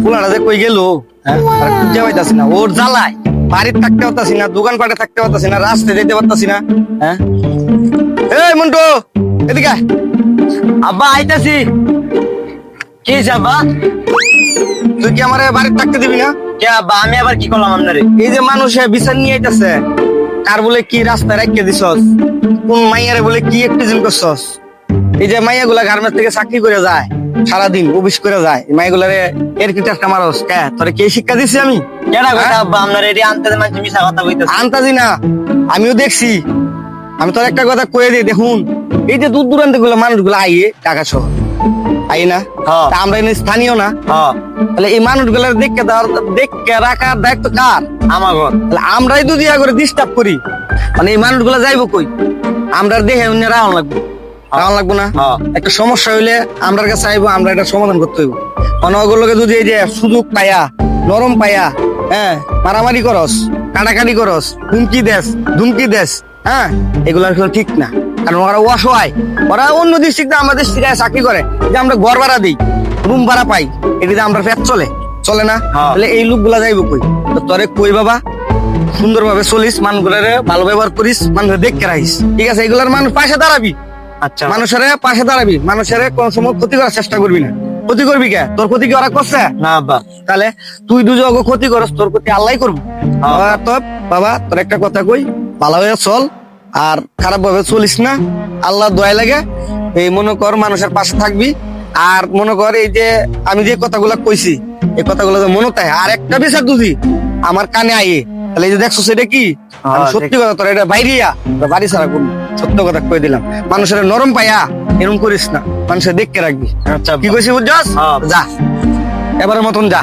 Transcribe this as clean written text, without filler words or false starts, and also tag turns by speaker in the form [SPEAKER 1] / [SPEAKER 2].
[SPEAKER 1] পোলাটা যে কই গেল, খুঁজে পাইতাছি না। ওর জ্বালায় বাড়িতে থাকতে পারতাছি না, দোকানপাটে থাকতে পারতাছি না, রাস্তায় যেতে পারতাছি না। হ্যাঁ, এই মন্টু, এদিকে আয়।
[SPEAKER 2] আব্বা আইতাছি। কি হইছে আব্বা?
[SPEAKER 1] তুই কি আমার বাড়িতে থাকতে দিবি না?
[SPEAKER 2] কে আব্বা, আমি আবার কি করলাম আপনারে?
[SPEAKER 1] এই যে মানুষে বিচার নিয়ে আইতাছে, কার বলে কি রাস্তায় রাখিয়ে দিছস, কোন মাইয়ারে বলে কি একটিজিং করছস। এই যে মাইয়া গুলা গার্মেন্টস থেকে চাকরি করে যায়, সারাদিন অফিস করে যায়, এই মাইগুলারে এর কি টাকা মারস কে? তোরে কে শিক্ষা দিছি আমি?
[SPEAKER 2] কেডা কইতা আব্বা আপনার এডি আনতে মানছি মিছা কথা কইতাছে?
[SPEAKER 1] আনতাজি না, আমিও দেখছি। আমি তোর একটা কথা কয়ে দিই, দেখুন এই যে দূর দূরান্ত গুলো মানুষগুলো আইয়ে টাকা সহ আই না,
[SPEAKER 2] হ্যাঁ।
[SPEAKER 1] তা আমরা এখানে স্থানীয় না,
[SPEAKER 2] হ্যাঁ,
[SPEAKER 1] তাহলে এই মানুষগুলার দেখে রাখার দায়িত্ব কার?
[SPEAKER 2] আমার ঘর।
[SPEAKER 1] তাহলে আমরাই যদি করে ডিস্টার্ব করি, মানে এই মানুষগুলা যাইবো কই? আমরা দেখে অন্য রাউন লাগবো, রাউন লাগবো না?
[SPEAKER 2] হ্যাঁ।
[SPEAKER 1] একটা সমস্যা হইলে আমরার কাছে আইবো, আমরা এটা সমাধান করতে হইব। অনগুলোকে যদি এই যে সুযোগ পাইয়া, নরম পাইয়া, হ্যাঁ, মারামারি করস, কাটাকাটি করস, হুমকি দেশ, ধুমকি দেশ, হ্যাঁ, এগুলো আসলে ঠিক না। কারণ ওরা অসহায়, ওরা অন্য ডিস্ট্রিক্টে আমাদের ডিস্ট্রিক্টে চাকরি করে, যে আমরা ঘর ভাড়া দিই, রুম ভাড়া পাই, এটিতে আমরা পেট চলে চলে না?
[SPEAKER 2] হ্যাঁ।
[SPEAKER 1] তাহলে এই লোকগুলা যাইবো কই? তো তোরে কই বাবা, সুন্দরভাবে চলিস, মানুষগুলারে ভালো ব্যবহার করিস, মানুষের দেখকে রাখিস, ঠিক আছে? এগুলার মানুষ পাশে দাঁড়াবি,
[SPEAKER 2] আচ্ছা
[SPEAKER 1] মানুষের পাশে দাঁড়াবি, মানুষের কোন সময় ক্ষতি করার চেষ্টা করবি না। ক্ষতি করবি কে? তোর ক্ষতি কি ওরা করছে?
[SPEAKER 2] না আব্বা।
[SPEAKER 1] তাহলে তুই দুজন ক্ষতি করস, তোর ক্ষতি আল্লাহ করবো। তো বাবা, তোর একটা কথা কই, ভালো হয়ে চল, আর খারাপ ভাবে চলিস না। আল্লাহ দয়া লাগে, এই মনে কর মানুষের পাশে থাকবি। আর মনে কর এই যে আমি যে কথাগুলো কইছি, এই কথাগুলো যে মনে থাকে, আর একটা বিচার যদি আমার কানে আইয়ে, তাহলে এই যে দেখছো সেটা কি? আমি সত্যি কথা, তোর এটা বাইরিয়া বাড়ি ছাড়া করবো, সত্য কথা কই দিলাম। মানুষের নরম পাইয়া এরকম করিস না, মানুষের দেখতে রাখবি।
[SPEAKER 2] আচ্ছা
[SPEAKER 1] কি কইছি বুঝছস?
[SPEAKER 2] হ্যাঁ।
[SPEAKER 1] যা, এবারের মতন যা।